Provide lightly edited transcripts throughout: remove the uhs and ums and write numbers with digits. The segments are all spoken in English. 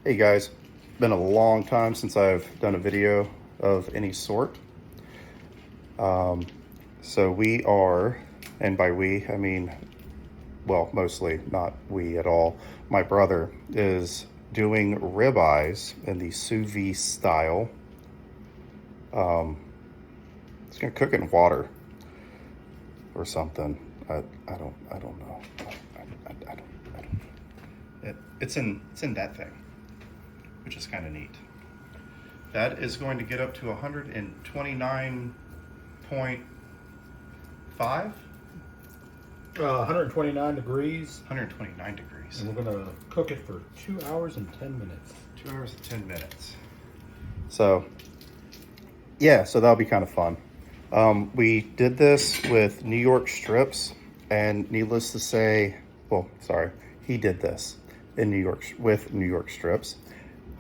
Hey guys, been a long time since I've done a video of any sort. So we are, and by we, I mean, well, mostly not we at all. My brother is doing ribeyes in the sous vide style. He's gonna cook it in water or something. I don't know. It's in that thing, which is kind of neat. That is going to get up to 129.5? 129 degrees. 129 degrees. And we're going to cook it for 2 hours and 10 minutes. 2 hours and 10 minutes. So, yeah, so that'll be kind of fun. We did this with New York strips, and needless to say, well, sorry, he did this in New York with New York strips,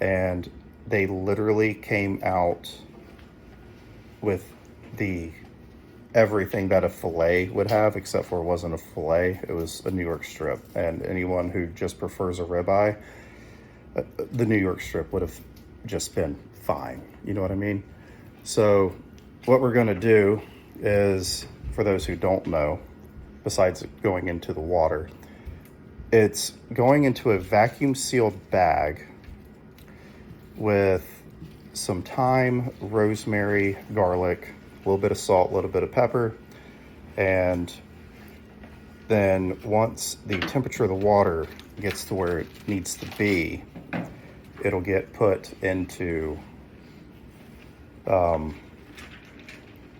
and they literally came out with everything that a fillet would have, except for it wasn't a fillet, it was a New York strip. And anyone who just prefers a ribeye, the New York strip would have just been fine. You know what I mean? So what we're gonna do is, for those who don't know, besides going into the water, it's going into a vacuum sealed bag with some thyme, rosemary, garlic, a little bit of salt, a little bit of pepper. And then once the temperature of the water gets to where it needs to be, it'll get put into,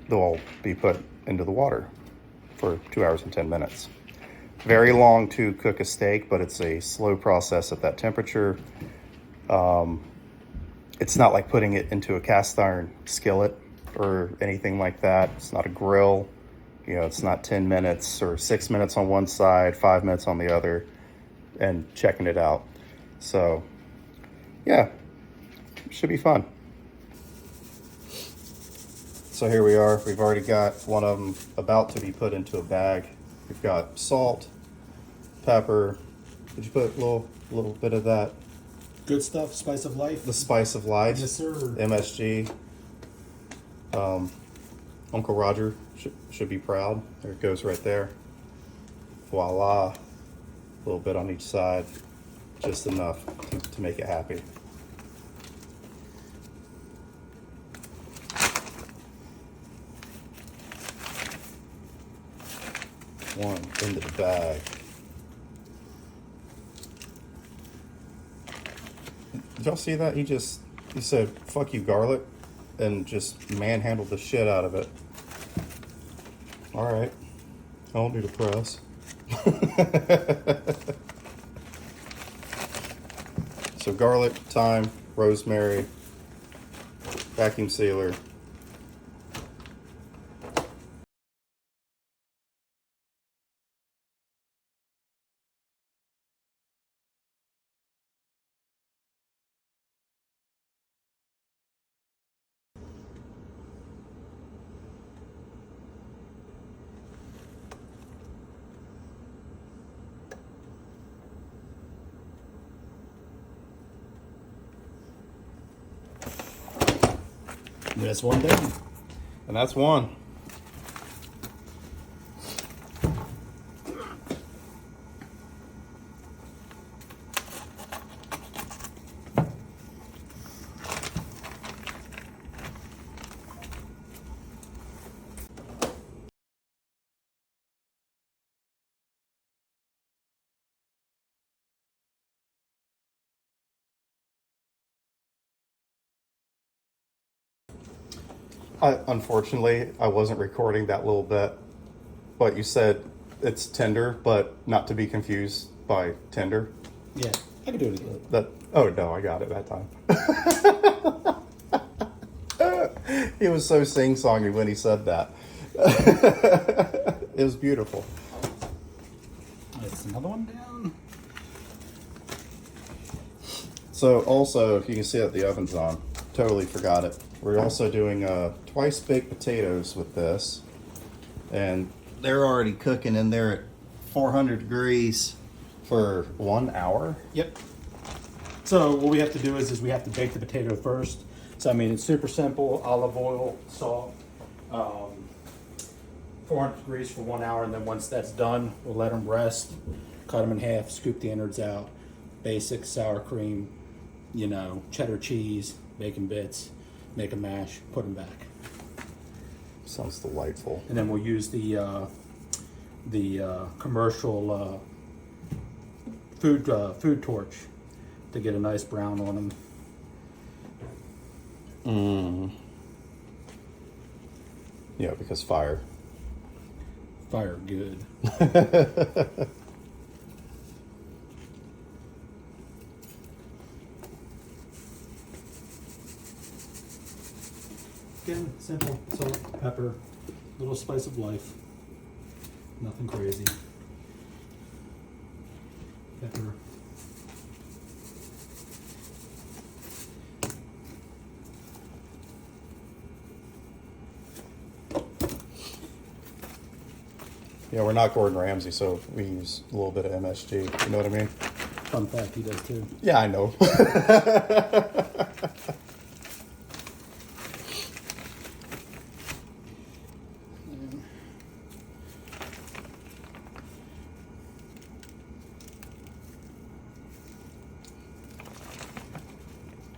they'll be put into the water for 2 hours and 10 minutes. Very long to cook a steak, but it's a slow process at that temperature. It's not like putting it into a cast iron skillet or anything like that. It's not a grill. You know, it's not 10 minutes or 6 minutes on one side, 5 minutes on the other, and checking it out. So, yeah, should be fun. So here we are. We've already got one of them about to be put into a bag. We've got salt, pepper. Did you put a little bit of that? Good stuff, spice of life. The spice of life. Yes, sir. MSG. Uncle Roger should be proud. There it goes right there. Voila. A little bit on each side. Just enough to make it happy. One into the bag. Did y'all see that? He said, "Fuck you, garlic," and just manhandled the shit out of it. All right. I don't do the press. So garlic, thyme, rosemary, vacuum sealer. That's one down. And that's one. Unfortunately, I wasn't recording that little bit, but you said it's tender, but not to be confused by tender. Yeah, I can do it again. Oh no, I got it that time. He was so sing-songy when he said that. It was beautiful. That's another one down. So also, if you can see that the oven's on, totally forgot it. We're also doing twice baked potatoes with this, and they're already cooking in there at 400 degrees for 1 hour. Yep. So what we have to do is we have to bake the potato first. So I mean, it's super simple: olive oil, salt, 400 degrees for 1 hour, and then once that's done, we'll let them rest. Cut them in half, scoop the innards out. Basic sour cream, you know, cheddar cheese, bacon bits, make a mash, put them back. Sounds delightful. And then we'll use the commercial food torch to get a nice brown on them. Yeah, because fire. Fire good. Again, simple: salt, pepper, little spice of life. Nothing crazy. Pepper. Yeah, we're not Gordon Ramsay, so we use a little bit of MSG. You know what I mean? Fun fact, he does too. Yeah, I know.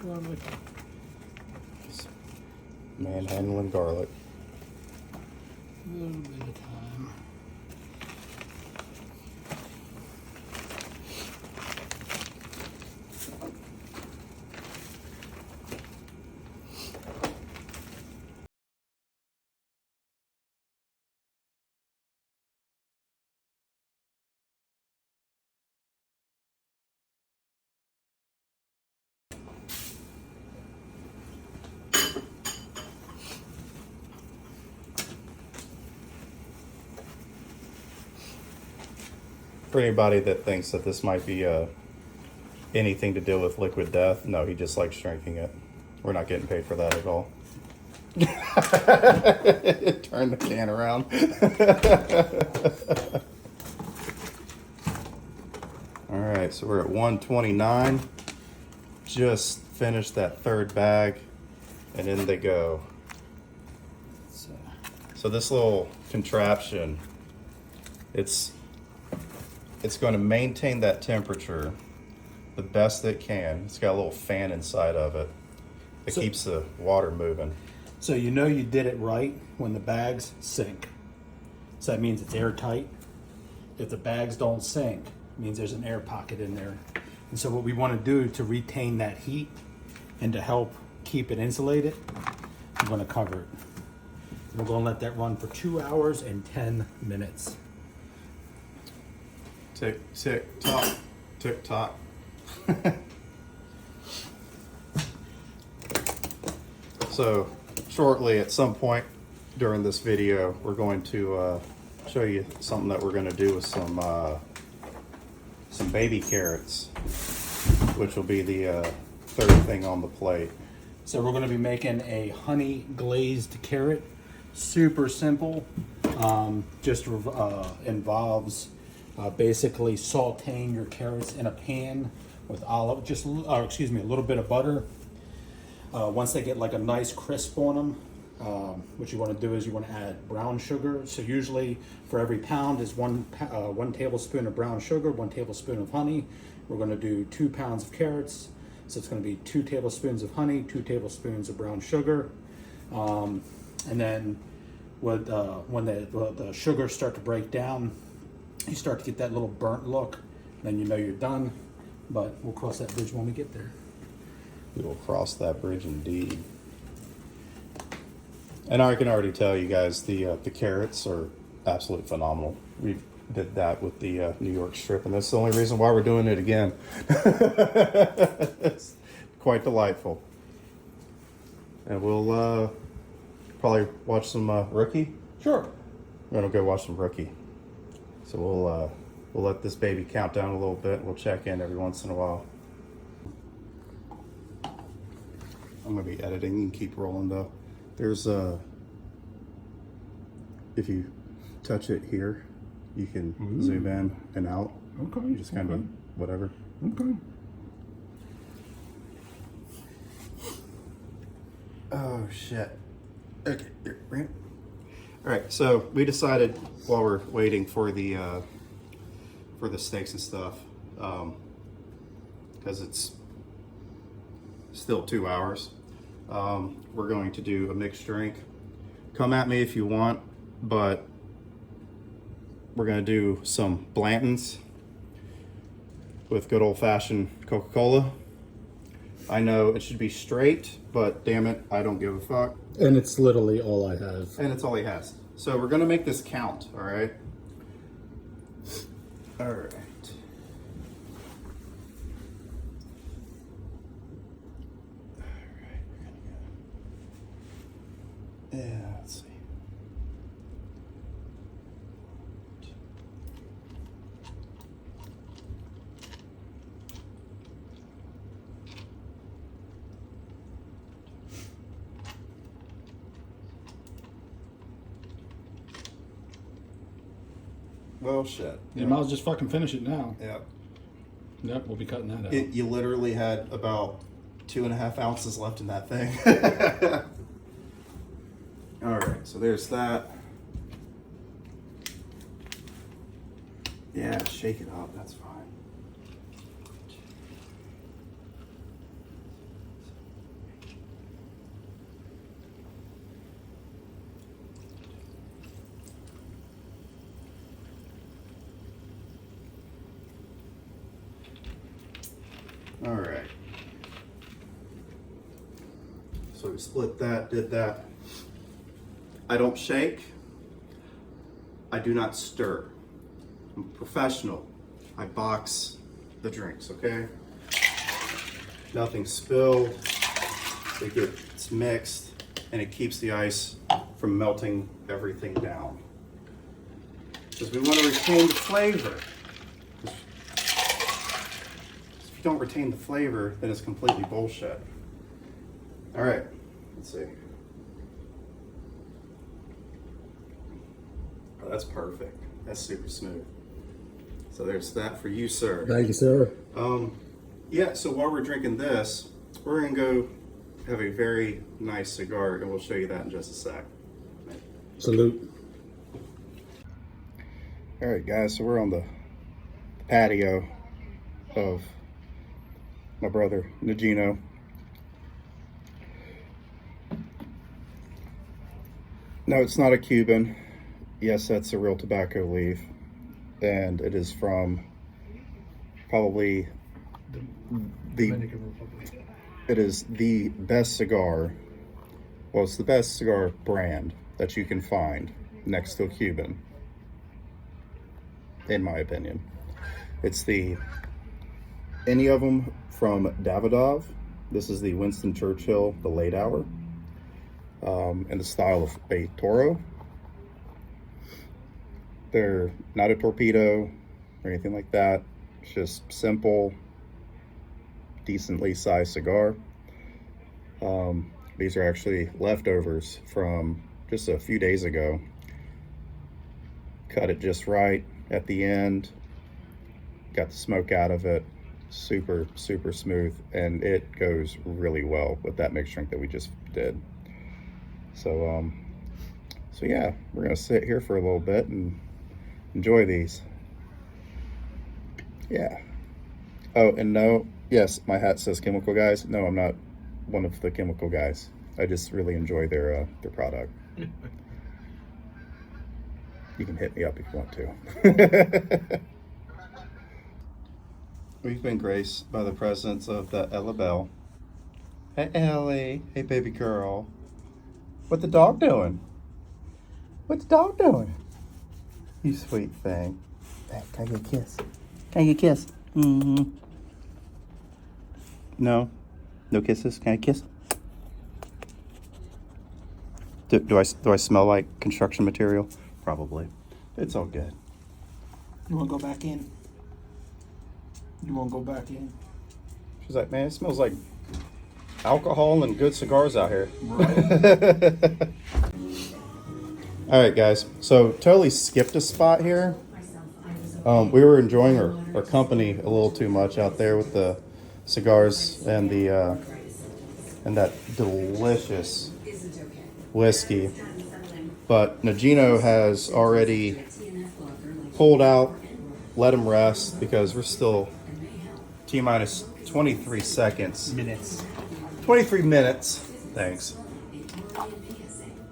Garlic. Manhandling garlic. A little bit of time. For anybody that thinks that this might be anything to do with liquid death, no, he just likes drinking it. We're not getting paid for that at all. Turn the can around. All right, so we're at 129. Just finished that third bag, and in they go. So this little contraption, it's going to maintain that temperature the best it can. It's got a little fan inside of it that keeps the water moving. So you know you did it right when the bags sink. So that means it's airtight. If the bags don't sink, it means there's an air pocket in there. And so what we want to do to retain that heat and to help keep it insulated, I'm going to cover it. We're going to let that run for 2 hours and 10 minutes. Tick, tick, tock, tick, tock. So shortly, at some point during this video, we're going to show you something that we're going to do with some baby carrots, which will be the third thing on the plate. So we're going to be making a honey glazed carrot. Super simple. Just involves basically sauteing your carrots in a pan with a little bit of butter. Once they get like a nice crisp on them, what you want to do is you want to add brown sugar. So usually for every pound is one tablespoon of brown sugar, 1 tablespoon of honey. We're going to do 2 pounds of carrots. So it's going to be 2 tablespoons of honey, 2 tablespoons of brown sugar. And then when the sugars start to break down, you start to get that little burnt look, then you know you're done. But we'll cross that bridge when we get there. We will cross that bridge indeed. And I can already tell you guys the carrots are absolutely phenomenal. We did that with the New York strip, and that's the only reason why we're doing it again. It's quite delightful. And we'll probably watch some Rookie. Sure. We're gonna go watch some Rookie. So we'll let this baby count down a little bit. We'll check in every once in a while. I'm gonna be editing and keep rolling though. There's if you touch it here, you can zoom in and out. Okay. You just kind of whatever. Okay. Oh shit. Okay, here, bring it. All right, so we decided while we're waiting for the steaks and stuff, because it's still 2 hours, we're going to do a mixed drink. Come at me if you want, but we're gonna do some Blanton's with good old-fashioned Coca-Cola. I know it should be straight, but damn it, I don't give a fuck. And it's literally all I have. And it's all he has. So we're gonna make this count, all right? All right. Yeah, let's see. Well, shit. You might as well just fucking finish it now. Yeah. Yep, we'll be cutting that out. You literally had about 2.5 ounces left in that thing. All right, so there's that. Yeah, shake it up, that's fine. All right. So we split that, did that. I don't shake. I do not stir. I'm a professional. I box the drinks, okay? Nothing spilled. It gets mixed, and it keeps the ice from melting everything down. Because we want to retain the flavor. If you don't retain the flavor, then it's completely bullshit. All right, let's see. Oh, that's perfect. That's super smooth. So there's that for you, sir. Thank you, sir. Yeah, so while we're drinking this, we're gonna go have a very nice cigar, and we'll show you that in just a sec. Salute. All right, guys, so we're on the patio of my brother, Nagino. No, it's not a Cuban. Yes, that's a real tobacco leaf. And it is from probably it is the best cigar. Well, it's the best cigar brand that you can find next to a Cuban, in my opinion. It's any of them from Davidoff. This is the Winston Churchill, the late hour, in the style of a Toro. They're not a torpedo or anything like that. It's just simple, decently sized cigar. These are actually leftovers from just a few days ago. Cut it just right at the end. Got the smoke out of it. Super, super smooth. And it goes really well with that mixed drink that we just did. So yeah, we're gonna sit here for a little bit and enjoy these. Yeah. Oh, and no, yes, my hat says chemical guys. No, I'm not one of the chemical guys. I just really enjoy their product. You can hit me up if you want to. We've been graced by the presence of the Ella Belle. Hey, Ellie. Hey, baby girl. What the dog doing? What's the dog doing? You sweet thing. Hey, can I get a kiss? Can I get a kiss? Mm-hmm. No? No kisses? Can I kiss? Do I smell like construction material? Probably. It's all good. You want to go back in? You want to go back in? She's like, man, it smells like alcohol and good cigars out here. Right. All right, guys. So totally skipped a spot here. We were enjoying our company a little too much out there with the cigars and and that delicious whiskey. But Nagino has already pulled out, let him rest, because we're still T-minus 23 seconds. 23 minutes, thanks,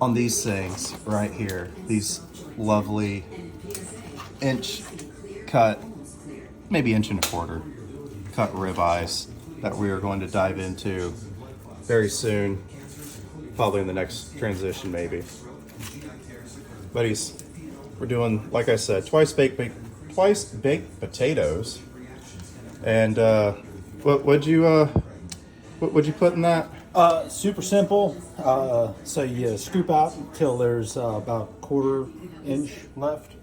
on these things right here. These lovely inch cut, maybe inch and a quarter cut ribeyes that we are going to dive into very soon, probably in the next transition maybe. Buddies, we're doing, like I said, twice baked potatoes. And what'd you put in that? Super simple. So you scoop out until there's about a quarter inch left.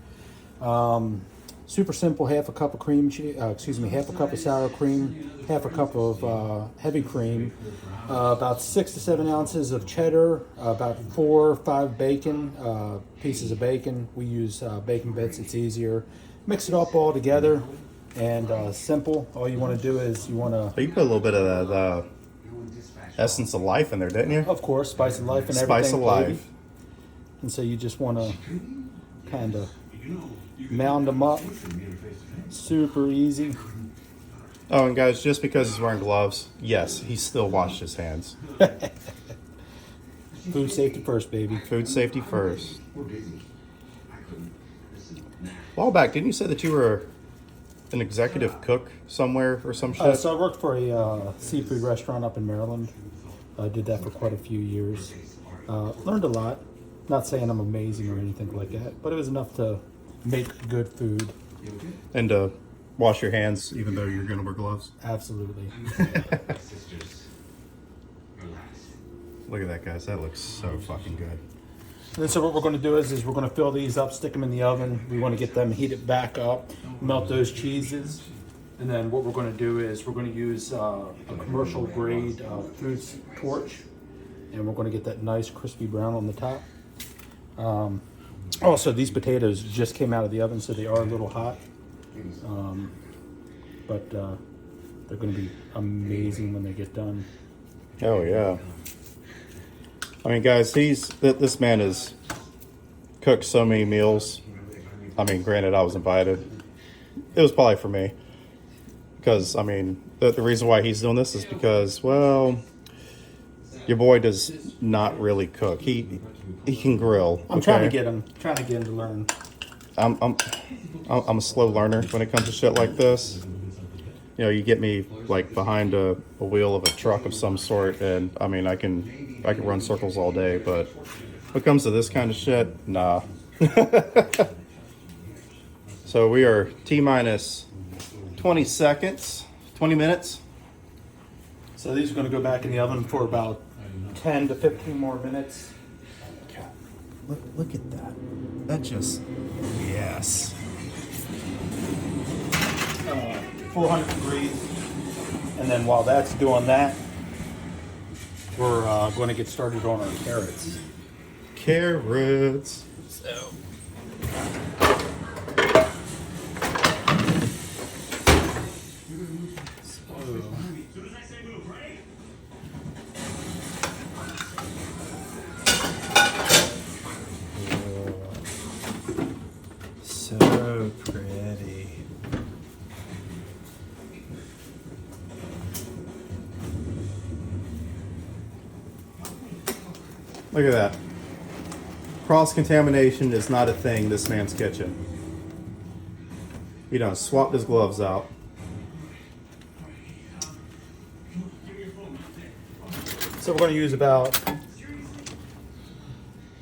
Super simple. Half a cup of cream cheese. Half a cup of sour cream. Half a cup of heavy cream. About 6 to 7 ounces of cheddar. About 4 or 5 bacon pieces of bacon. We use bacon bits. It's easier. Mix it up all together. And simple. All you want to do is you put a little bit of the essence of life in there, didn't you? Of course, spice of life and everything. Spice of life. Baby. And so you just want to kind of mound them up. Super easy. Oh, and guys, just because he's wearing gloves, yes, he still washed his hands. Food safety first, baby. Food safety first. A while back, didn't you say that you were an executive cook somewhere or some shit? So I worked for a seafood restaurant up in Maryland. I did that for quite a few years. Learned a lot. Not saying I'm amazing or anything like that, but it was enough to make good food. And to wash your hands, even though you're going to wear gloves? Absolutely. Look at that, guys. That looks so fucking good. And so what we're going to do is we're going to fill these up, stick them in the oven. We want to get them heated back up, melt those cheeses. And then what we're going to do is we're going to use a commercial grade food torch. And we're going to get that nice crispy brown on the top. Also, these potatoes just came out of the oven, so they are a little hot. But they're going to be amazing when they get done. Oh, yeah. I mean, guys, this man has cooked so many meals. I mean, granted, I was invited. It was probably for me. Because, I mean, the reason why he's doing this is because, well, your boy does not really cook. He can grill. I'm trying to get him to learn. I'm a slow learner when it comes to shit like this. You know, you get me like behind a wheel of a truck of some sort, and I mean, I can run circles all day. But when it comes to this kind of shit, nah. So we are T-minus 20 seconds, 20 minutes. So these are going to go back in the oven for about 10 to 15 more minutes. God, look at that. That just, yes. 400 degrees. And then while that's doing that, we're going to get started on our carrots. Carrots. So. So pretty. Look at that. Cross-contamination is not a thing in this man's kitchen. He done swapped his gloves out. So we're going to use about,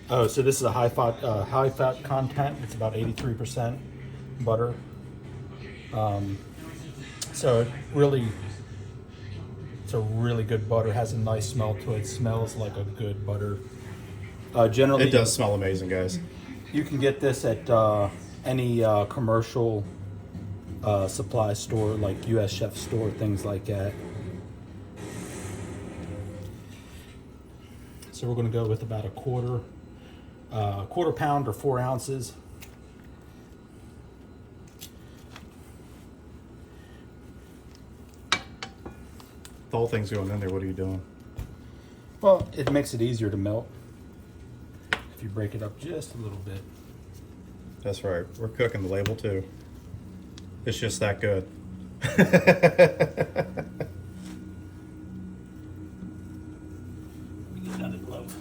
so this is a high fat content. It's about 83% butter. So it's a really good butter. Has a nice smell to it. Smells like a good butter. Generally, It does smell amazing, guys. you can get this at any commercial supply store, like U.S. Chef store, things like that. So we're going to go with about a quarter pound or 4 ounces. The whole thing's going in there. What are you doing? Well, it makes it easier to melt if you break it up just a little bit. That's right. We're cooking the label too. It's just that good. Get another glove.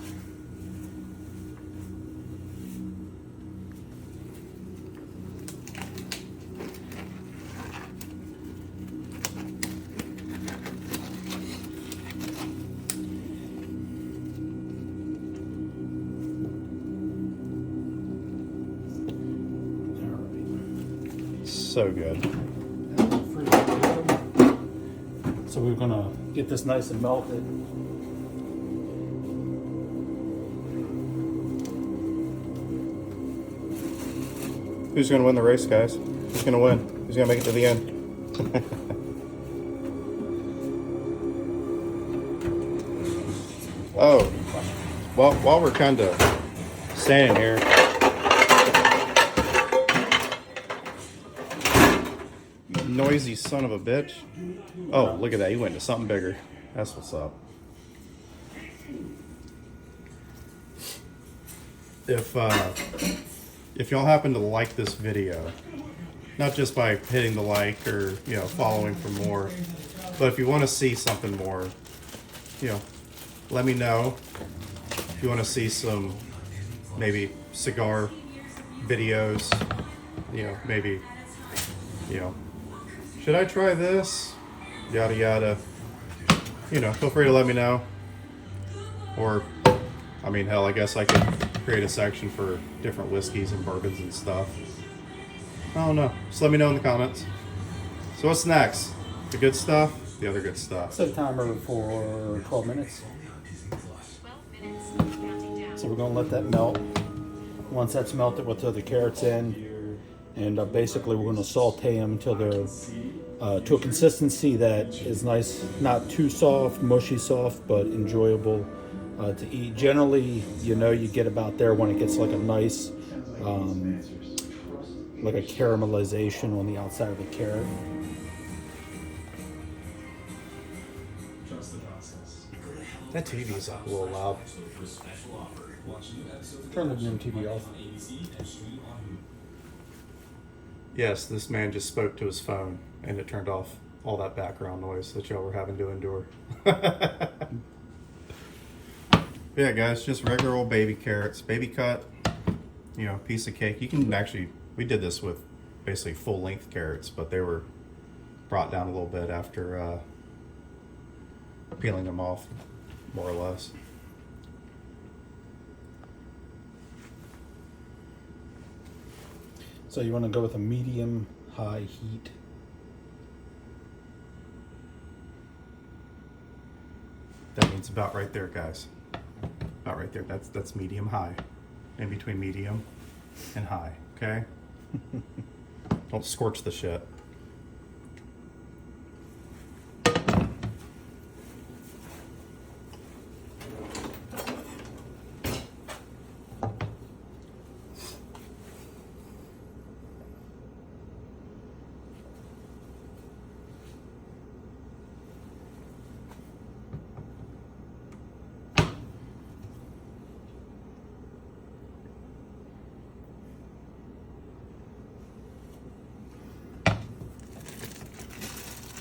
So good. So we're gonna get this nice and melted. Who's gonna win the race, guys? Who's gonna win? Who's gonna make it to the end? Oh, well, while we're kind of standing here, noisy son of a bitch. Oh, look at that. He went to something bigger. That's what's up. If y'all happen to like this video, not just by hitting the like or, you know, following for more, but if you want to see something more, you know, let me know. If you want to see some maybe cigar videos, you know, maybe, you know, should I try this? Yada yada. You know, feel free to let me know. Or, I mean, hell, I guess I could create a section for different whiskeys and bourbons and stuff. I don't know. Just let me know in the comments. So what's next? The good stuff? The other good stuff. Set a timer for 12 minutes. So we're gonna let that melt. Once that's melted, we'll throw the carrots in, and basically we're gonna saute them until they're to a consistency that is nice, not too soft, mushy soft, but enjoyable to eat. Generally, you know, you get about there when it gets like a nice, like a caramelization on the outside of the carrot. That TV is a little loud. Turn the new TV off. Yes, this man just spoke to his phone and it turned off all that background noise that y'all were having to endure. Yeah, guys, just regular old baby carrots, baby cut, you know, piece of cake. You can actually, we did this with basically full length carrots, but they were brought down a little bit after peeling them off, more or less. So you want to go with a medium high heat. That means about right there, guys. About right there. That's medium high. In between medium and high, okay? Don't scorch the shit.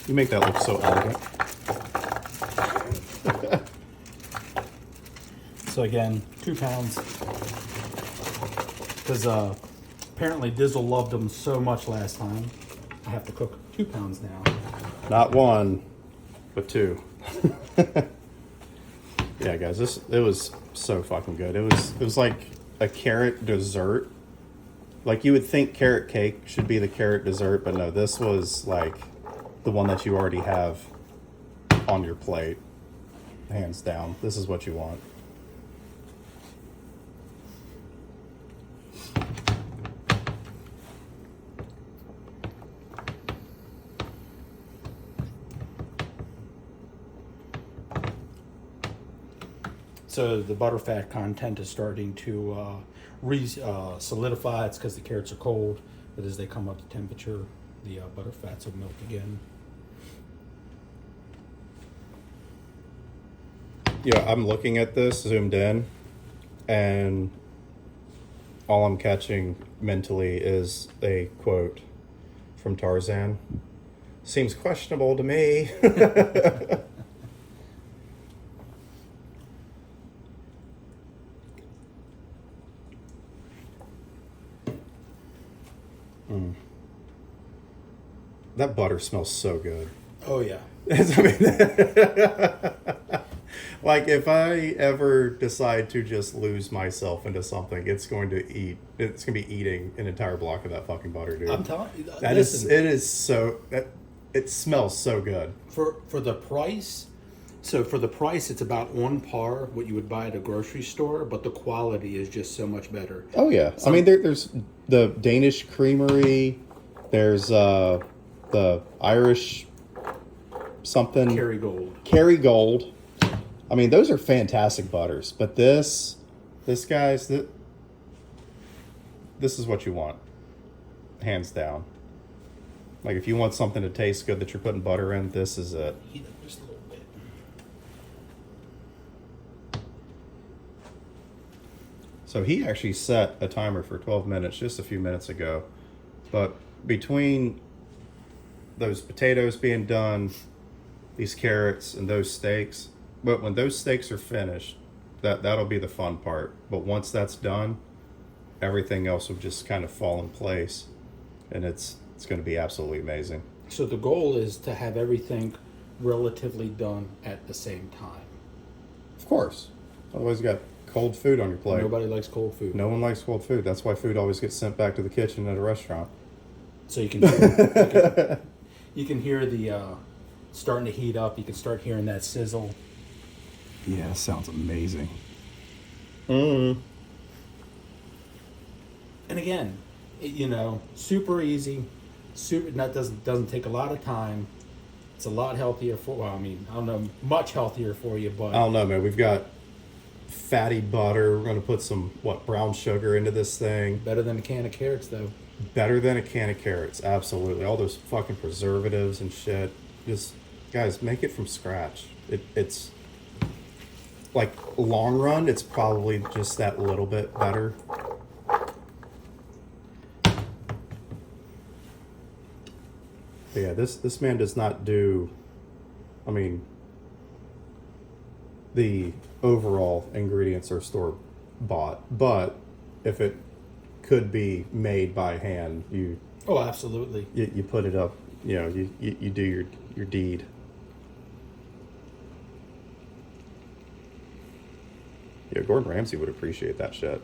You make that look so elegant. So again, 2 pounds. Because apparently Dizzle loved them so much last time. I have to cook 2 pounds now. Not 1, but 2. Yeah, guys, it was so fucking good. It was like a carrot dessert. Like you would think carrot cake should be the carrot dessert, but no, this was like the one that you already have on your plate. Hands down. This is what you want. So the butterfat content is starting to solidify. It's because the carrots are cold, but as they come up to temperature, the butterfats will melt again. Yeah, I'm looking at this zoomed in, and all I'm catching mentally is a quote from Tarzan. Seems questionable to me. That butter smells so good. Oh yeah. I mean, like if I ever decide to just lose myself into something, it's going to be eating an entire block of that fucking butter, dude. I'm telling you, It is so, it smells so good. for the price. So for the price, it's about on par what you would buy at a grocery store, but the quality is just so much better. Oh yeah. I mean, there's the Danish creamery, there's the Irish something. Kerrygold. I mean, those are fantastic butters, but this guy's, this is what you want, hands down. Like if you want something to taste good that you're putting butter in, this is it. Heat up just a little bit. So he actually set a timer for 12 minutes just a few minutes ago, but between those potatoes being done, these carrots, and those steaks, but when those steaks are finished, that'll be the fun part. But once that's done, everything else will just kind of fall in place, and it's going to be absolutely amazing. So the goal is to have everything relatively done at the same time. Of course. Otherwise, you got cold food on your plate. Nobody likes cold food. No one likes cold food. That's why food always gets sent back to the kitchen at a restaurant. So you can you can hear the starting to heat up. You can start hearing that sizzle. Yeah, sounds amazing. And again, super easy. That doesn't take a lot of time. It's a lot healthier I don't know, much healthier for you, but I don't know, man. We've got fatty butter. We're going to put some brown sugar into this thing. better than a can of carrots, though. Better than a can of carrots, absolutely. All those fucking preservatives and shit. Just, guys, make it from scratch. It's like long run, it's probably just that little bit better. But yeah, this man does not do. I mean, the overall ingredients are store bought, but if it could be made by hand, you absolutely. You put it up, you do your deed. Yeah, Gordon Ramsay would appreciate that shit,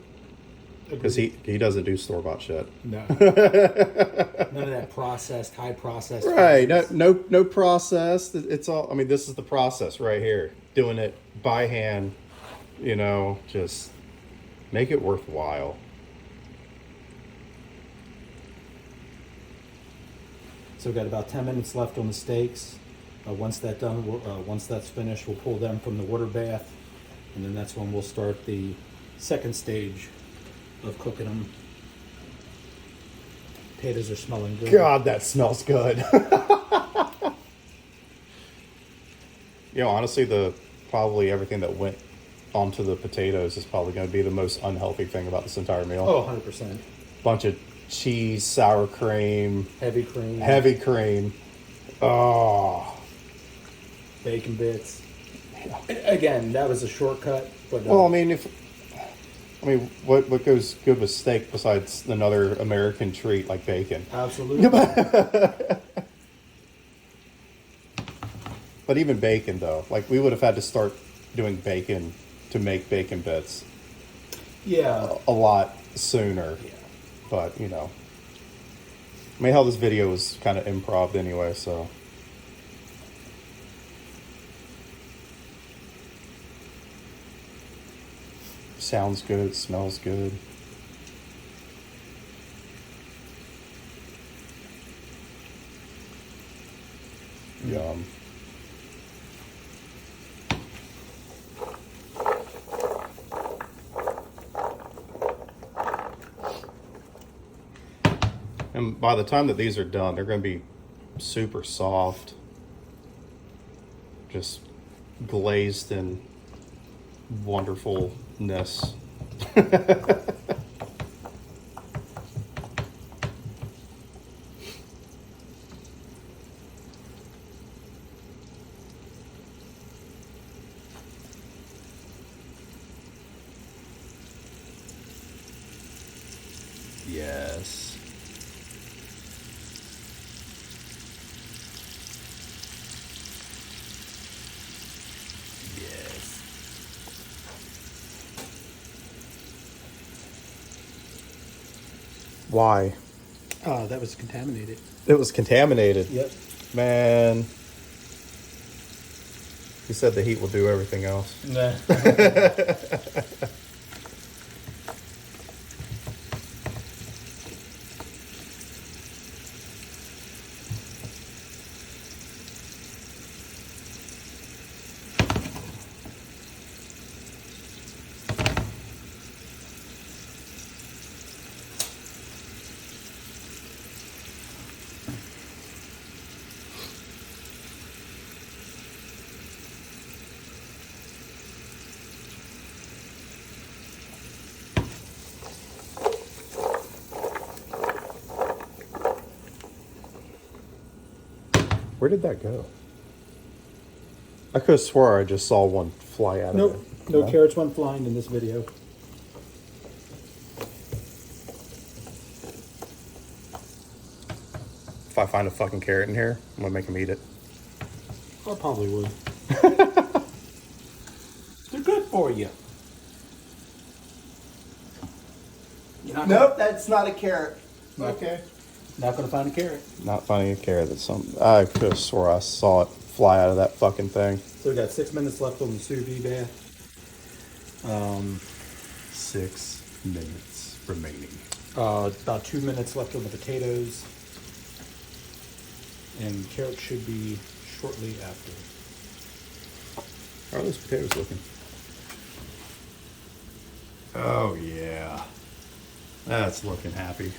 because he doesn't do store bought shit. No, none of that high processed. Right, no process. It's all. I mean, this is the process right here. Doing it by hand, just make it worthwhile. So we've got about 10 minutes left on the steaks. Once that's finished, we'll pull them from the water bath, and then that's when we'll start the second stage of cooking them. Potatoes are smelling good. God, that smells good. Honestly, probably everything that went onto the potatoes is probably going to be the most unhealthy thing about this entire meal. Oh, 100%. Bunch of cheese, sour cream, Heavy cream. Oh, Bacon bits. Yeah. Again, that was a shortcut. But well, what goes good with steak besides another American treat like bacon? Absolutely. But even bacon, though, like we would have had to start doing bacon to make bacon bits. Yeah. A lot sooner. Yeah. But, hell, this video was kind of improv anyway, so. Sounds good, smells good. Yum. And by the time that these are done, they're going to be super soft, just glazed in wonderfulness. Yes. Yes. Why? That was contaminated. It was contaminated. Yep. Man. He said the heat will do everything else. Nah. Where did that go? I could have swore I just saw one fly out Nope. of it. No carrots went flying in this video. If I find a fucking carrot in here, I'm gonna make him eat it. I probably would. They're good for you. Nope, that's not a carrot. Okay. Not gonna find a carrot. Not finding a carrot. That's something. I could have swore I saw it fly out of that fucking thing. So we got 6 minutes left on the sous vide bath. 6 minutes remaining. About 2 minutes left on the potatoes. And carrots should be shortly after. How are those potatoes looking? Oh yeah, that's looking happy.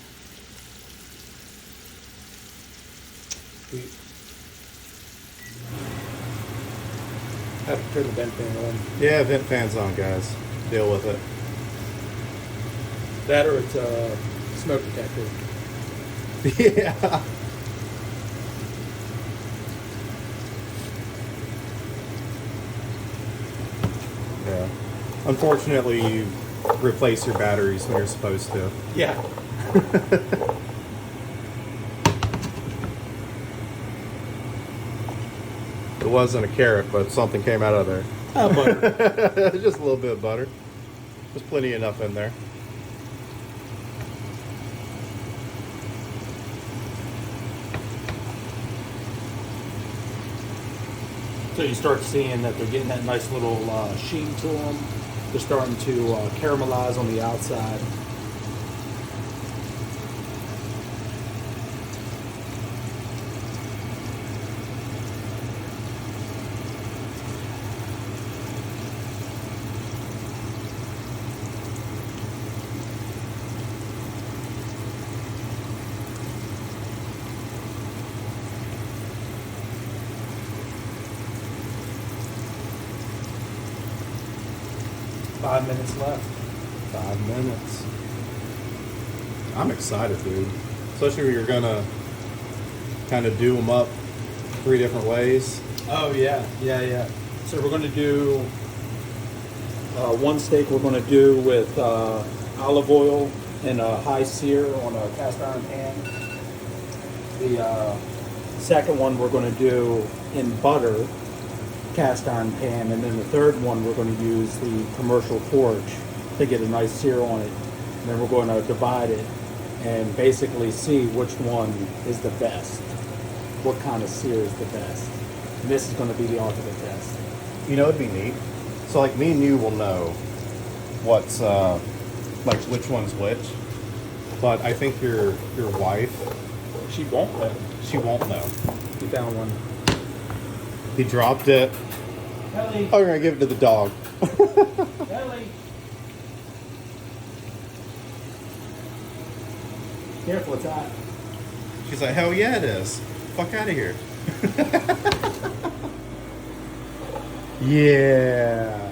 We have to turn the vent fan on. Yeah, vent fan's on, guys. Deal with it. That or it's a smoke detector. Yeah. Yeah. Unfortunately, you replace your batteries when you're supposed to. Yeah. It wasn't a carrot, but something came out of there. Oh, butter. Just a little bit of butter. There's plenty enough in there. So you start seeing that they're getting that nice little sheen to them. They're starting to caramelize on the outside. Five minutes left. 5 minutes. I'm excited, dude. Especially when you're gonna kind of do them up 3 different ways. Oh yeah. So we're going to do one steak. We're going to do with olive oil and a high sear on a cast iron pan. The second one we're going to do in butter, cast iron pan, and then the third one we're going to use the commercial forge to get a nice sear on it. And then we're going to divide it and basically see which one is the best. What kind of sear is the best? And this is going to be the ultimate test. You know, it'd be neat. So, like, me and you will know what's, like, which one's which. But I think your wife, She won't know. she won't know. You found one. He dropped it. Ellie, Oh, you're gonna give it to the dog. Ellie. Careful, it's hot. She's like, hell yeah, it is. Fuck out of here. Yeah.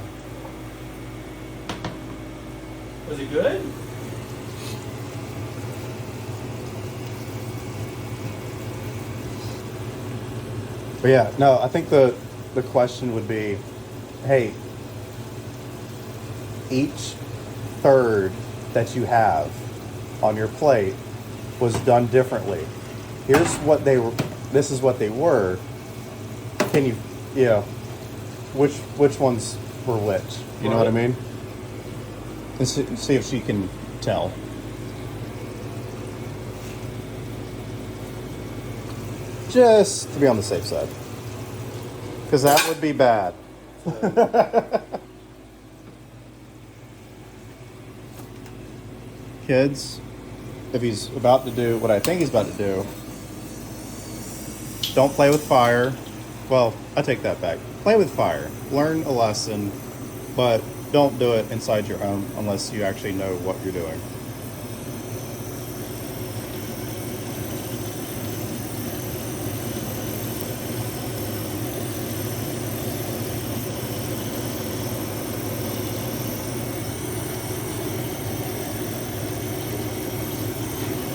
But yeah, no, I think the question would be, hey, each third that you have on your plate was done differently. Here's what they were. This is what they were. Can you, which ones were which? You know what I mean? And see if she can tell. Just to be on the safe side, because that would be bad. Kids, if he's about to do what I think he's about to do, don't play with fire. Well, I take that back. Play with fire. Learn a lesson, but don't do it inside your home unless you actually know what you're doing.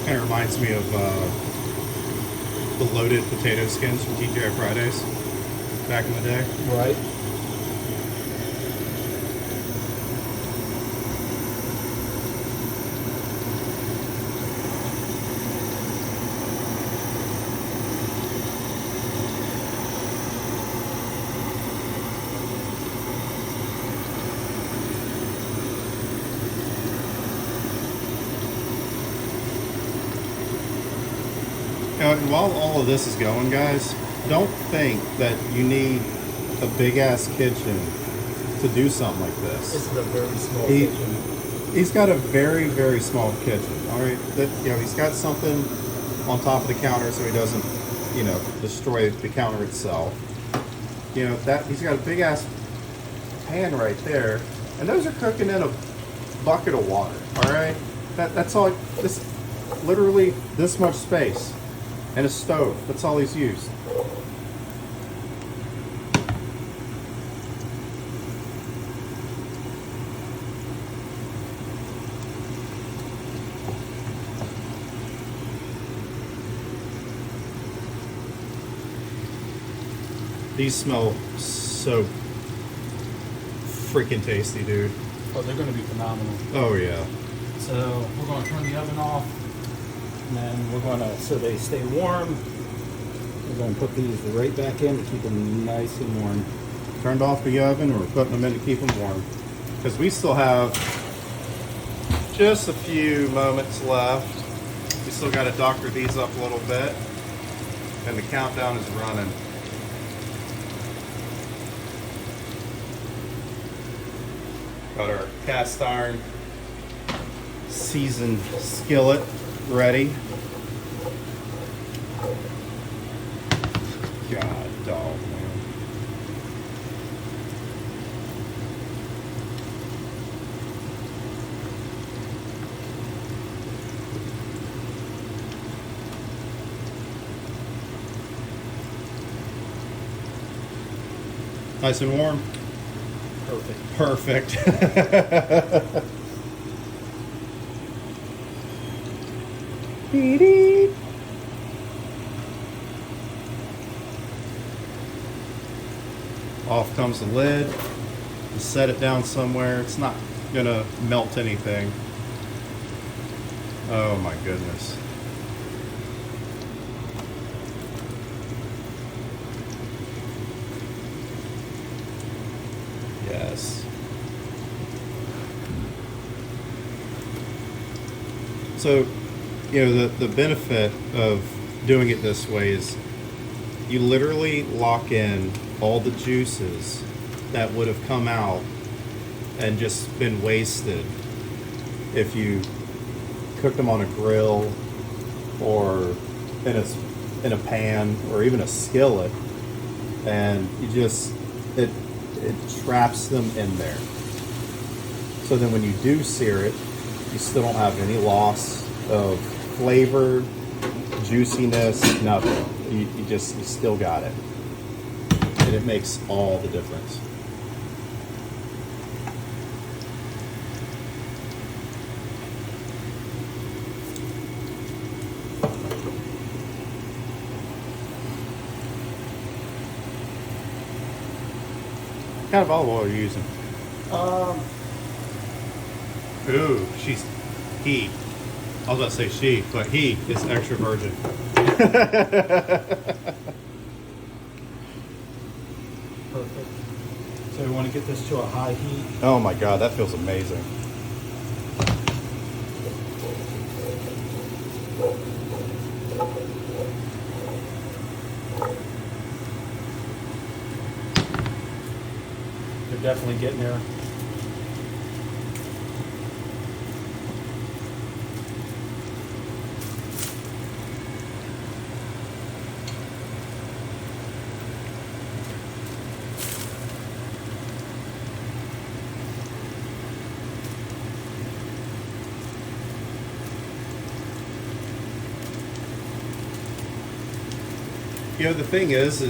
Kind of reminds me of the loaded potato skins from TGI Fridays back in the day. Right. And while all of this is going, guys, don't think that you need a big ass kitchen to do something like this. This is a very small kitchen. He's got a very, very small kitchen. All right, he's got something on top of the counter so he doesn't, destroy the counter itself. That he's got a big ass pan right there, and those are cooking in a bucket of water. All right, that's all. This literally this much space. And a stove. That's all he's used. These smell so freaking tasty, dude. Oh, they're going to be phenomenal. Oh, yeah. So we're going to turn the oven off. And then we're going to, so they stay warm, we're going to put these right back in to keep them nice and warm. Turned off the oven, we're putting them in to keep them warm. Because we still have just a few moments left. We still got to doctor these up a little bit. And the countdown is running. Got our cast iron seasoned skillet ready. God dog, man. Nice and warm. Perfect. Perfect. Beep. Off comes the lid. You set it down somewhere. It's not gonna melt anything. Oh my goodness. Yes. So, the benefit of doing it this way is you literally lock in all the juices that would have come out and just been wasted if you cooked them on a grill or in a pan or even a skillet, and it traps them in there. So then when you do sear it, you still don't have any loss of flavor, juiciness, nothing. You still got it. And it makes all the difference. kind of olive oil are you using? Um, Ooh, he. I was about to say she, but he is extra virgin. Perfect. So we want to get this to a high heat. Oh my God, that feels amazing. They're definitely getting there. You know, the thing is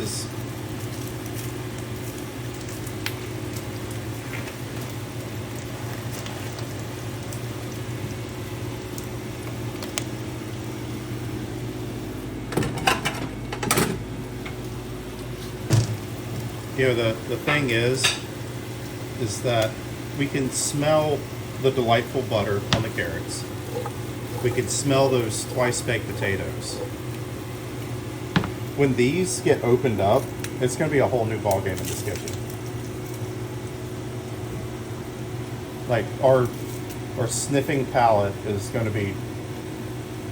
the thing is that we can smell the delightful butter on the carrots. We can smell those twice baked potatoes. When these get opened up, it's going to be a whole new ballgame in this kitchen. Like our sniffing palate is going to be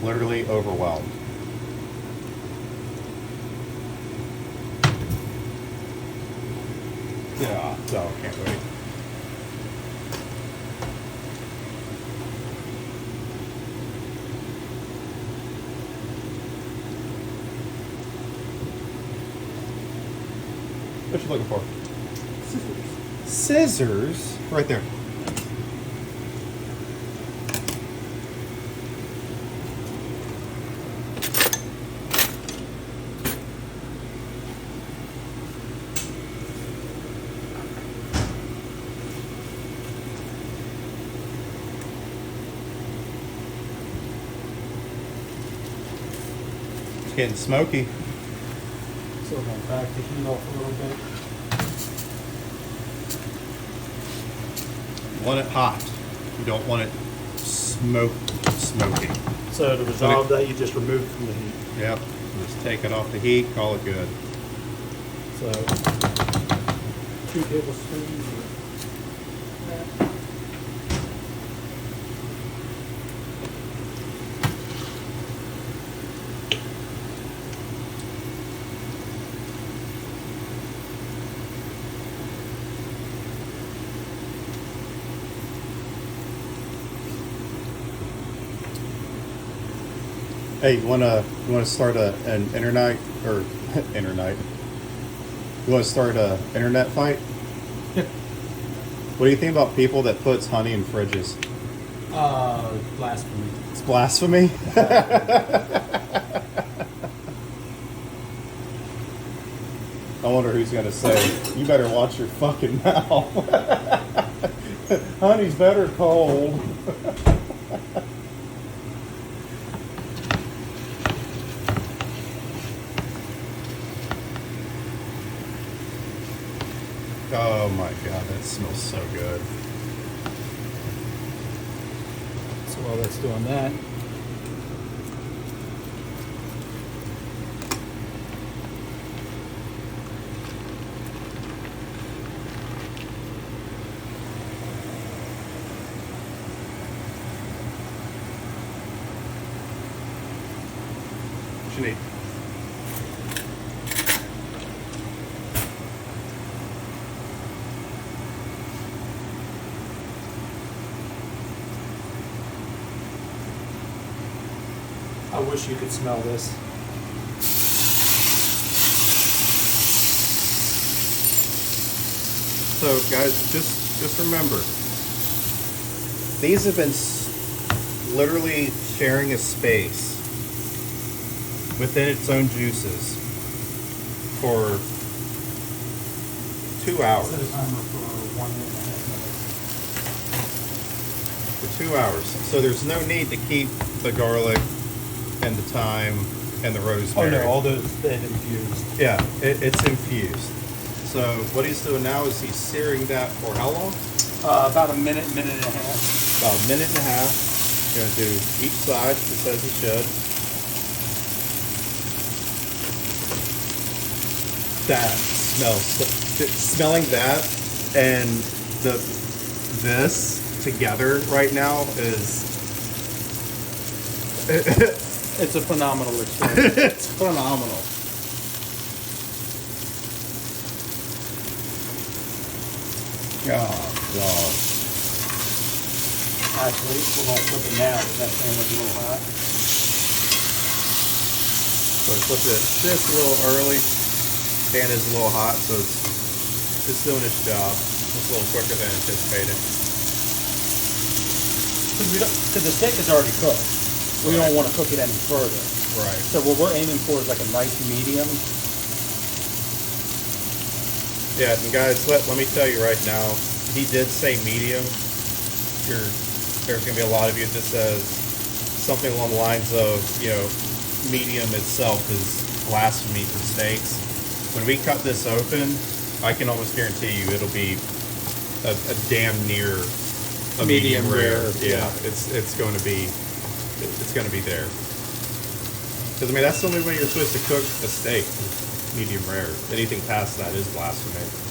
literally overwhelmed. Yeah, so can't wait. What you looking for? Scissors. Scissors? Right there. It's getting smoky. So we're going to back the heat off a little bit. You want it hot. You don't want it smoky. So to resolve that, you just remove it from the heat. Yep. Just take it off the heat, call it good. So 2 tablespoons. Hey, you wanna start an internet or internet? You wanna start a internet fight? What do you think about people that puts honey in fridges? Blasphemy. It's blasphemy. I wonder who's gonna say, "You better watch your fucking mouth." Honey's better cold. Oh my God, that smells so good. So while that's doing that, What you need? I wish you could smell this. So guys, just remember, these have been literally sharing a space within its own juices for 2 hours. Set a timer for 1.5 minutes. For 2 hours. So there's no need to keep the garlic and the thyme and the rosemary. Oh no, all those that infused. Yeah, it's infused. So what he's doing now is he's searing that for how long? About a minute, minute and a half. About a minute and a half. Gonna do each side just as he should. That smells, smelling that and this together right now is It's a phenomenal experience. it's phenomenal. Oh god. Actually, we're gonna flip it now because that pan was a little hot. So I flipped it just a little early. Pan is a little hot, so it's doing its job. It's a little quicker than anticipated. Because the steak is already cooked. We don't want to cook it any further. Right. So what we're aiming for is like a nice medium. Yeah, and guys, let me tell you right now, he did say medium. There's going to be a lot of you that says something along the lines of, you know, medium itself is blasphemy for steaks. When we cut this open, I can almost guarantee you it'll be a damn near a medium rare. Yeah, it's going to be there. Because I mean that's the only way you're supposed to cook a steak, medium rare. Anything past that is blasphemy.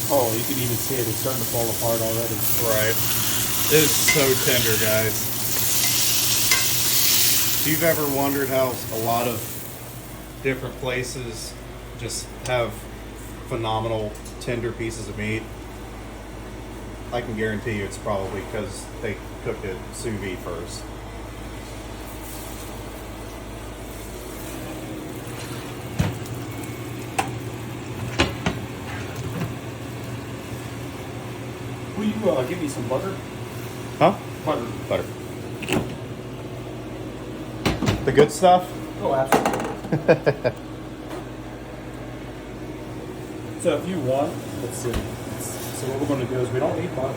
Oh, you can even see it. It's starting to fall apart already. Right. It's so tender, guys. If you've ever wondered how a lot of different places just have phenomenal tender pieces of meat, I can guarantee you it's probably because they cooked it sous vide first. Will you give me some butter? Huh? Butter. Butter. The good stuff? Oh, absolutely. So if you want, let's see. So what we're going to do is we don't need much.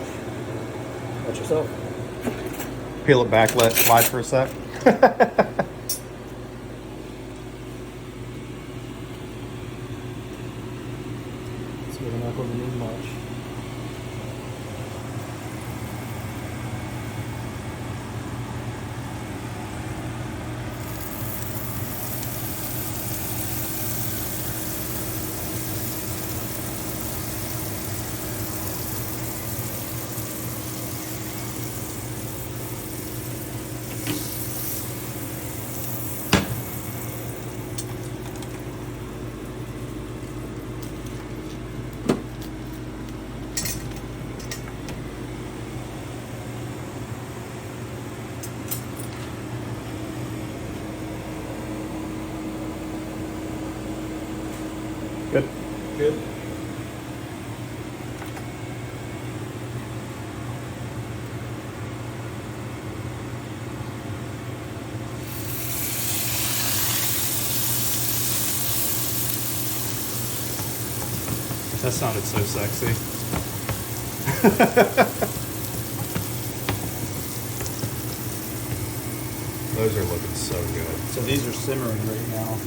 Watch yourself. Peel it back, let it slide for a sec. So we're not going to need much. Good. Good. That sounded so sexy. Those are looking so good. So these are simmering right now.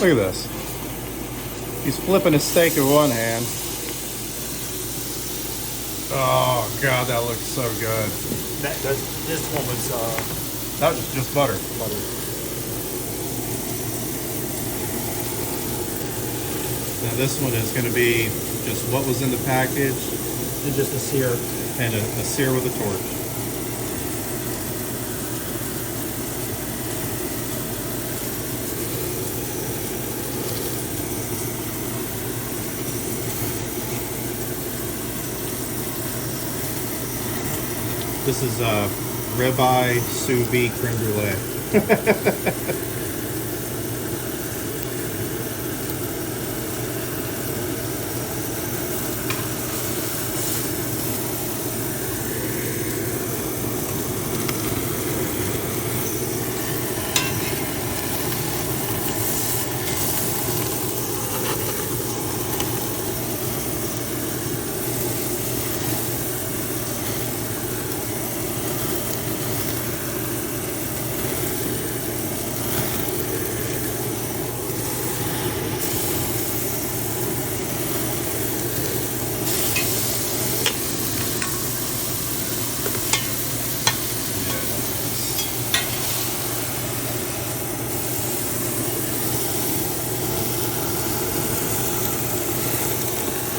Look at this. He's flipping a steak in one hand. Oh God, that looks so good. This one was That was just butter. butter. Now this one is going to be just what was in the package And just a sear. and a sear with a torch. This is Ribeye Sous vide creme brulee.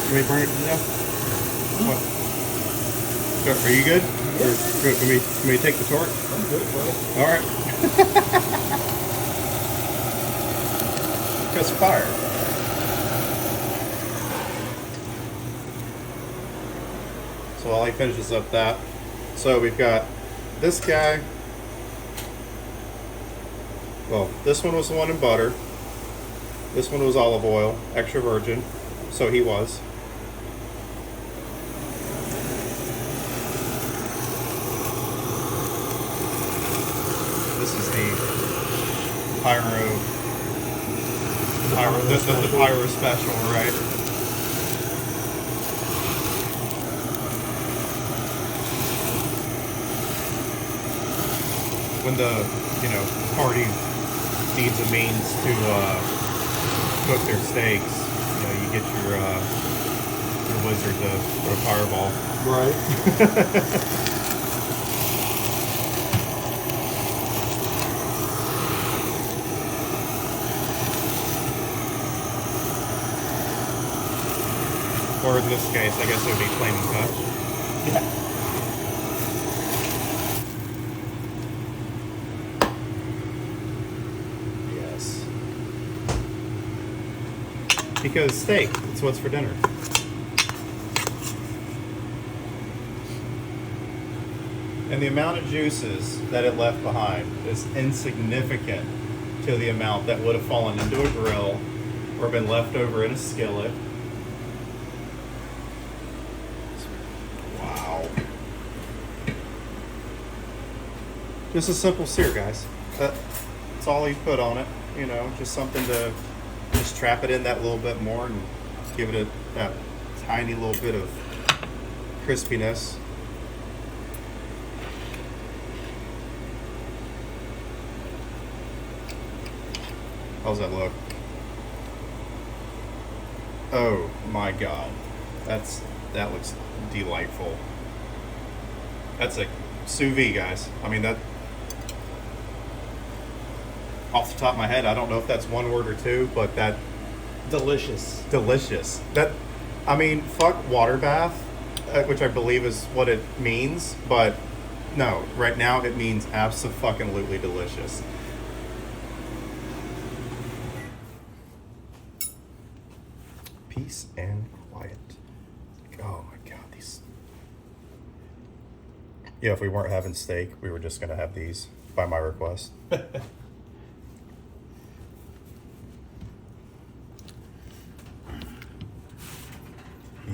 Can we burn it to death? What? Are you good? Or, can we take the torch? I'm good, bro. All right. Just fire. So while he finishes up that, so we've got this guy. Well, this one was the one in butter. This one was olive oil, extra virgin. So he was. This is the pyro special, right? When the party needs a means to cook their steaks, you get your wizard to put a fireball. Right. Or in this case, I guess it would be flaming touch. Yeah. Yes. Because steak, it's what's for dinner. And the amount of juices that it left behind is insignificant to the amount that would have fallen into a grill or been left over in a skillet. Wow. Just a simple sear, guys. That's all you put on it. Just something to just trap it in that little bit more and give it that tiny little bit of crispiness. How's that look? Oh my God, that looks delightful. That's a sous vide, guys. I mean, that off the top of my head, I don't know if that's one word or two, but that Delicious. delicious. Fuck water bath, which I believe is what it means, but no, right now it means abso-fucking-lutely delicious. Peace and quiet. Oh my God, these. Yeah, if we weren't having steak, we were just gonna have these by my request.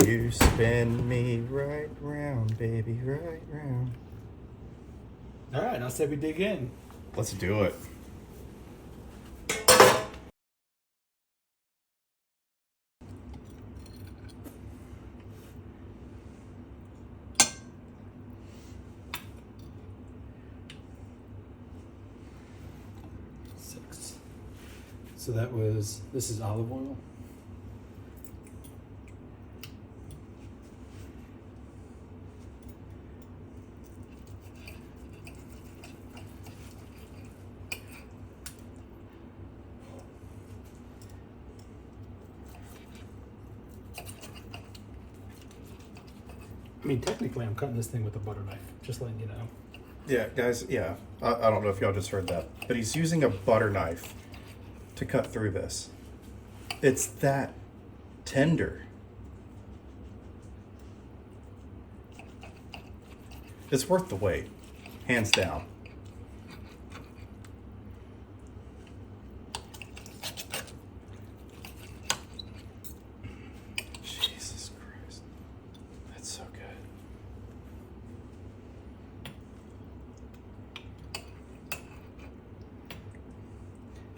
You spin me right round, baby, right round. All right, I said we dig in. Let's do it. So this is olive oil. I mean, technically, I'm cutting this thing with a butter knife, just letting you know. Yeah, guys, yeah. I don't know if y'all just heard that, but he's using a butter knife to cut through this. It's that tender. It's worth the wait, hands down. Jesus Christ. That's so good.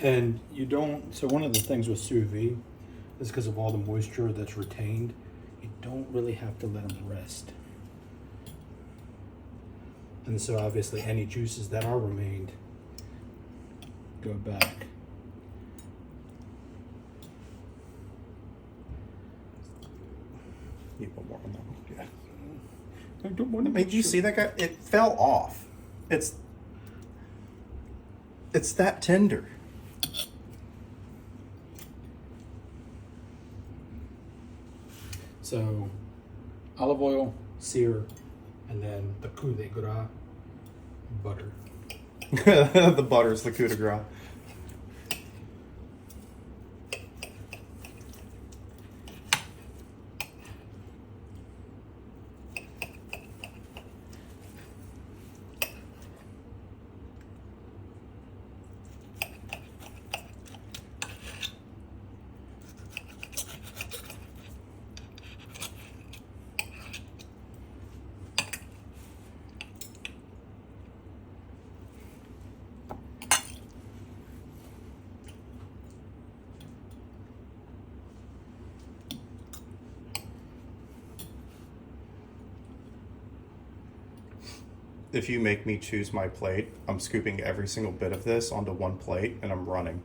And you don't, so one of the things with sous vide is because of all the moisture that's retained, you don't really have to let them rest. And so obviously any juices that are remained go back. Need one more on that one. Yeah. I don't want to Did you see that guy? It fell off. It's that tender. So olive oil, sear, and then the coup de grace, butter. The butter's the coup de grace. If you make me choose my plate, I'm scooping every single bit of this onto one plate and I'm running.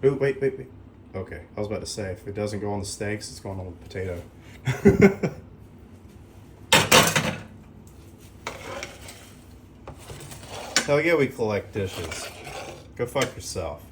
Ooh, wait. Okay, I was about to say, if it doesn't go on the steaks, it's going on the potato. Hell yeah, we collect dishes. Go fuck yourself.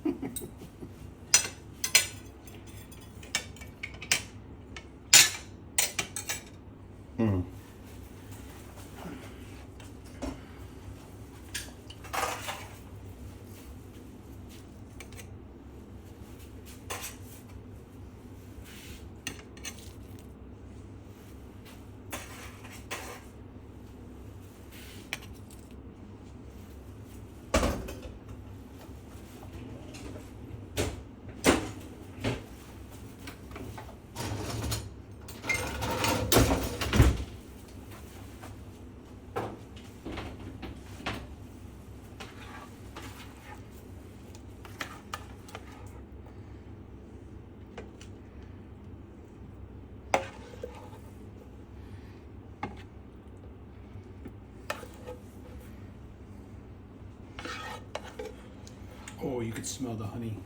Oh, you could smell the honey.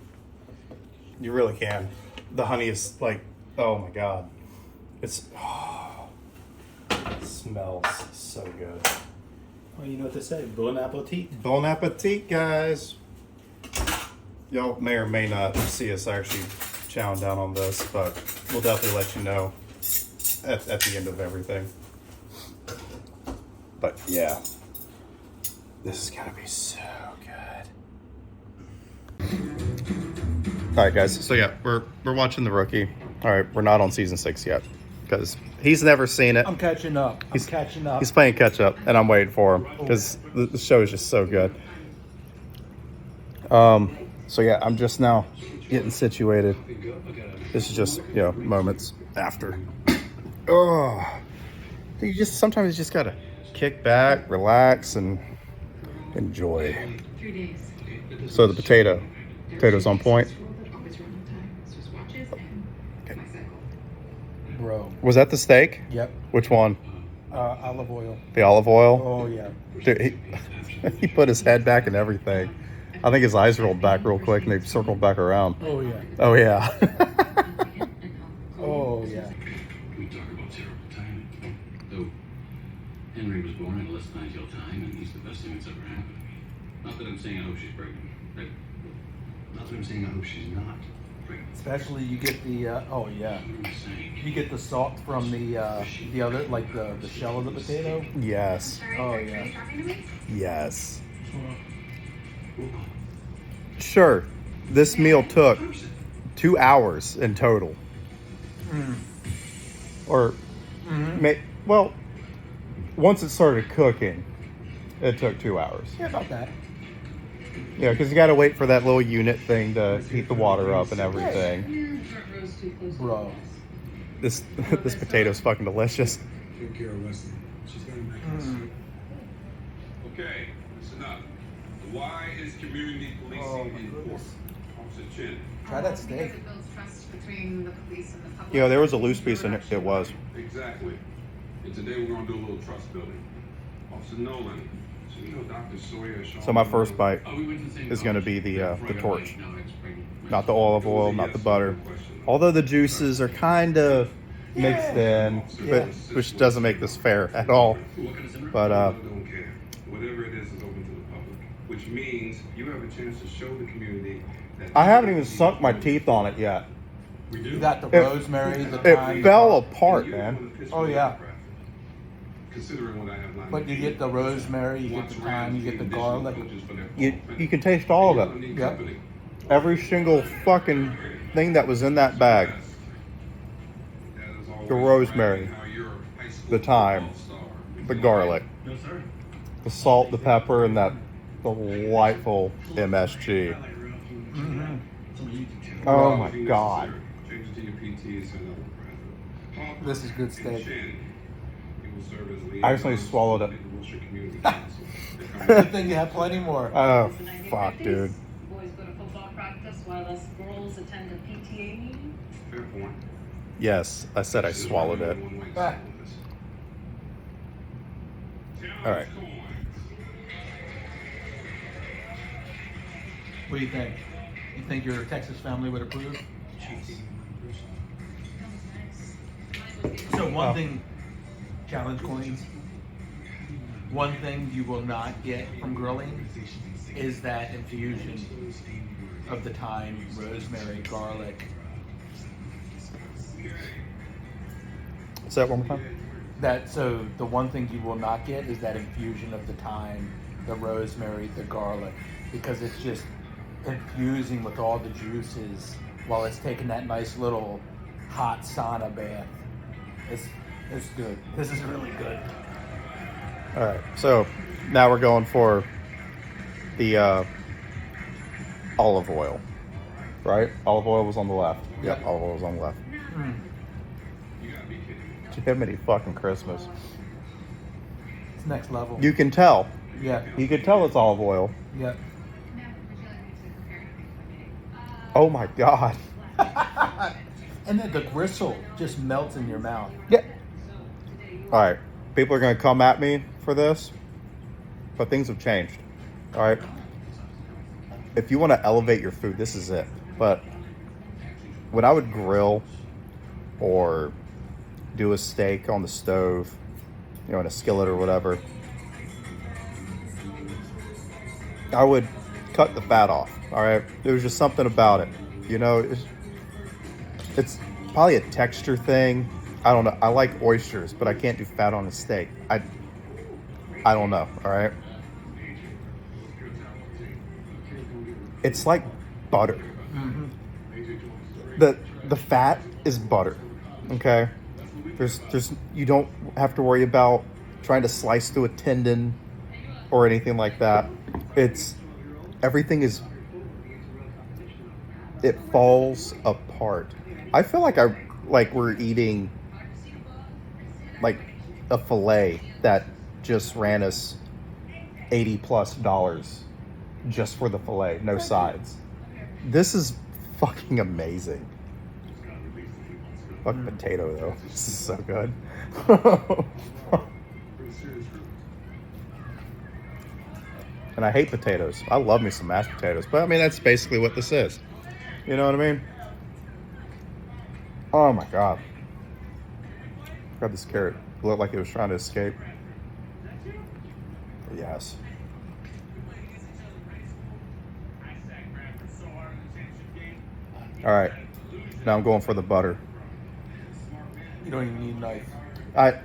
You really can. The honey is like, oh my god. It smells so good. Well, you know what they say, bon appetit. Bon appetit, guys. Y'all may or may not see us actually chowing down on this, but we'll definitely let you know at the end of everything. But yeah, this is gonna be so good. All right, guys. So yeah, we're watching The Rookie. All right, we're not on season 6 yet because he's never seen it. I'm catching up. He's playing catch up, and I'm waiting for him because the show is just so good. So yeah, I'm just now getting situated. This is just, you know, moments after. Oh, sometimes you just gotta kick back, relax, and enjoy. So the potato's on point. Bro. Was that the steak? Yep. Which one? Olive oil. The olive oil? Oh yeah. Dude, he put his head back and everything. I think his eyes rolled back real quick and they circled back around. Oh yeah. Oh, yeah. Oh yeah. We talk about terrible timing. Though Henry was born at a less than ideal time, and he's the best thing that's ever happened to me. Not that I'm saying I hope she's pregnant. Right? Not that I'm saying I hope she's not pregnant. Especially you get the oh yeah. What am I saying? You get the salt from the other, like the shell of the potato. Yes. Oh yeah. Yes. Sure. This meal took 2 hours in total. Or, well, once it started cooking, it took 2 hours. Yeah, about that. Yeah, because you got to wait for that little unit thing to heat the water up and everything. Bro. This potato's fucking delicious. Take care of Wesley. She's gonna make us. Okay, listen up. Why is community policing Oh, my important? goodness. Officer Chin. Try that steak. Because it builds trust between the police and the public. You know, there was a loose piece in it. It was. Exactly. And today we're gonna do a little trust building. Officer Nolan. So you know Dr. Sawyer. So my first bite Oh, we went to the same is going to college. be the torch. No, it's pregnant. Not the olive oil, not the butter. Although the juices are kind of mixed in, but which doesn't make this fair at all. What kind of cinema? But I don't care. Whatever it is open to the public, which means you have a chance to show the community that I haven't even sunk my teeth on it yet. we do. You got the It- rosemary, the It thyme. fell apart, man. Oh, yeah. Considering what I have lined But up you here. get the rosemary, you get Watch the thyme, you get the additional garlic. coaches for their You fall you can taste all You of don't it. need Yep. company. Every single fucking thing that was in that bag. That is always The rosemary, how you're a high school the thyme, football star. the garlic, No, sir. the salt, the pepper, and that delightful MSG. Oh my god. Change it to your PT, send out a graphic. This is good steak. Chin. He will serve as I actually liaison swallowed it. to the Wilshire Community Council. Good thing you have plenty more. Oh, fuck, dude. Boys go to football practice while us girls attend a PTA meeting. Fair point. Yes, I said I swallowed it. Ah. All right. What do you think? You think your Texas family would approve? So one thing, challenge queens. One thing you will not get from grilling is that infusion of the thyme, rosemary, garlic. Say that one more time. So the one thing you will not get is that infusion of the thyme, the rosemary, the garlic, because it's just infusing with all the juices while it's taking that nice little hot sauna bath. It's good. This is really good. All right, so now we're going for the olive oil, right? Olive oil was on the left. Yep, olive oil was on the left. You gotta be kidding me. Jiminy fucking Christmas. It's next level. You can tell. Yeah. You can tell it's olive oil. Yeah. Now, would you like me to prepare anything for me? Oh my god. And then the gristle just melts in your mouth. Yeah. All right, people are gonna come at me for this, but things have changed. All right. If you want to elevate your food, this is it. But when I would grill or do a steak on the stove, you know, in a skillet or whatever, I would cut the fat off. All right. There was just something about it. You know, it's probably a texture thing. I don't know. I like oysters, but I can't do fat on a steak. I don't know. All right. It's like butter. The fat is butter. Okay. There's you don't have to worry about trying to slice through a tendon or anything like that. It's everything is it falls apart. I feel like we're eating like a fillet that just ran us $80+ just for the fillet, no sides. This is fucking amazing. Fuck potato though. This is so good. pretty serious fruit. And I hate potatoes. I love me some mashed potatoes. But I mean, that's basically what this is. You know what I mean? Oh my God. God, this carrot looked like it was trying to escape. Yes. All right. Now I'm going for the butter. You don't even need a knife.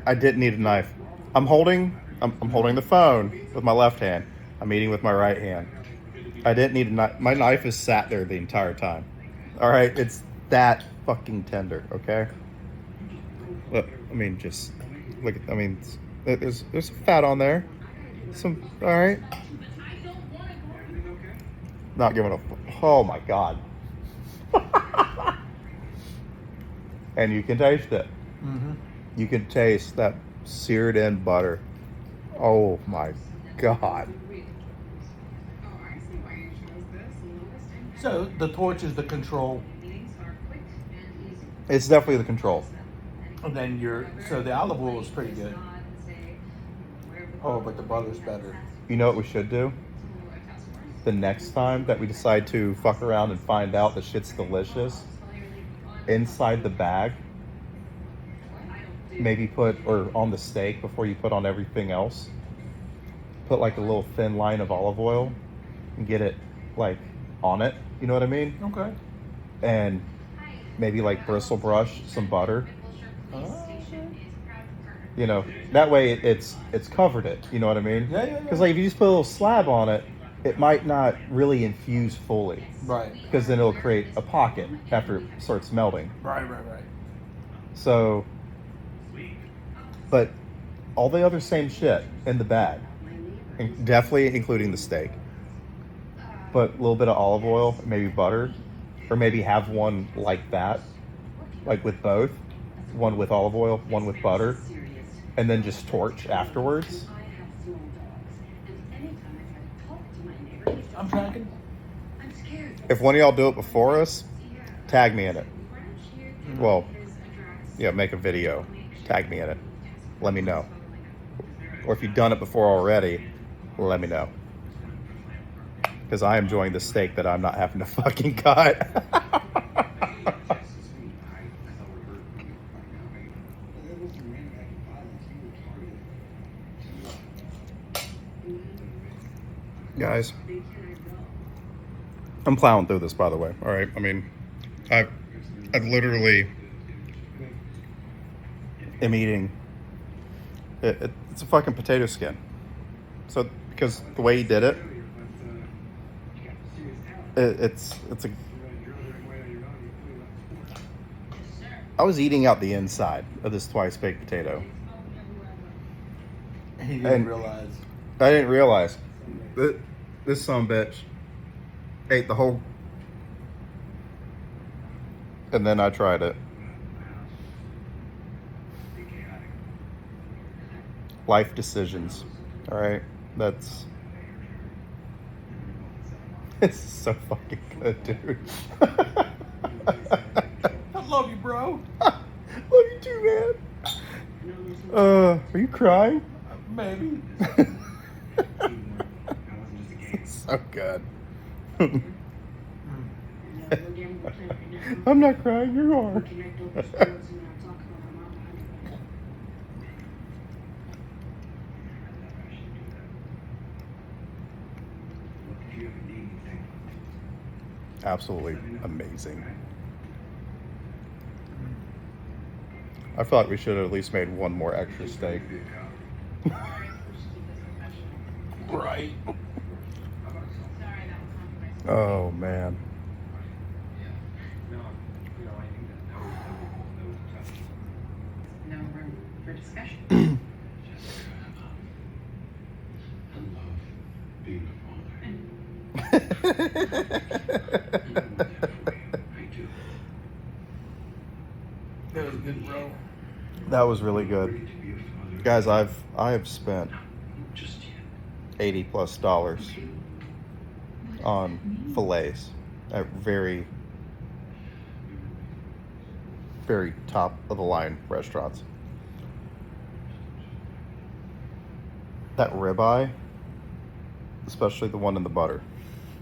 I didn't need a knife. I'm holding the phone with my left hand. I'm eating with my right hand. I didn't need a knife. My knife is sat there the entire time. All right, it's that fucking tender. Okay. Look, I mean, just look. I mean, there's fat on there. Some. All right. Not giving a. Oh my God. And you can taste it. Mm-hmm. You can taste that seared in butter. Oh my God. So the torch is the control, It's definitely the control. and then so the olive oil is pretty good. Oh, but the butter's better. You know what we should do? The next time that we decide to fuck around and find out that shit's delicious, inside the bag, maybe put, or on the steak before you put on everything else, put like a little thin line of olive oil and get it like on it. You know what I mean? Okay. And maybe like bristle brush some butter. You know, that way it's covered it. You know what I mean? Yeah. Because like if you just put a little slab on it, it might not really infuse fully. Right. Because then it'll create a pocket after it starts melting. Right. So, but all the other same shit in the bag, and definitely including the steak. But a little bit of olive oil, maybe butter, or maybe have one like that, like with both, one with olive oil, one with butter, and then just torch afterwards. I'm tracking. If one of y'all do it before us, tag me in it. Well, yeah, make a video, tag me in it. Let me know. Or if you've done it before already, let me know. Because I am enjoying the steak that I'm not having to fucking cut. Guys, I'm plowing through this, by the way. All right, I mean, I've literally am eating. It's a fucking potato skin. So because the way he did it, it's a. I was eating out the inside of this twice baked potato. He And- realize. I didn't realize that this sumbitch ate the whole. And then I tried it. Life decisions. All right, that's. It's so fucking good, dude. I love you, bro. Love you too, man. Are you crying? Maybe. So good. I'm not crying, you are. Absolutely amazing. I feel like we should have at least made one more extra steak. Right. Oh man. No room for discussion. I love being a father. I do. That was good, bro. That was really good. To be a father. Guys, I have spent Just yet. $80+ on fillets at very top of the line restaurants. that ribeye, especially the one in the butter.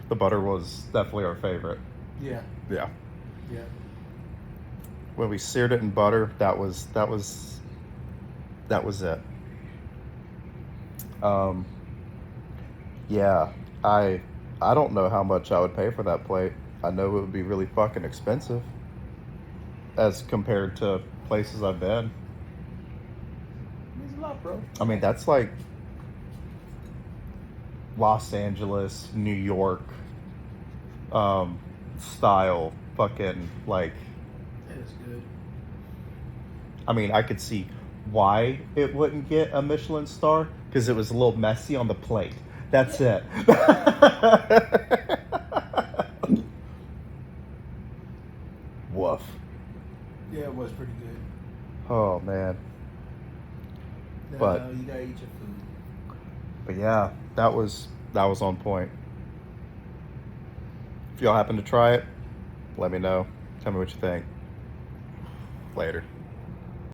The butter was definitely our favorite. Yeah. Yeah. Yeah. When we seared it in butter, that was it. Yeah, I don't know how much I would pay for that plate. I know it would be really fucking expensive as compared to places I've been. Means a lot, bro. I mean, that's like Los Angeles, New York, style fucking like. That is good. I mean, I could see why it wouldn't get a Michelin star because it was a little messy on the plate. That's it. Woof. Yeah, it was pretty good. Oh man. No, But- you gotta eat your food. But yeah, that was on point. If y'all happen to try it, let me know. Tell me what you think. Later.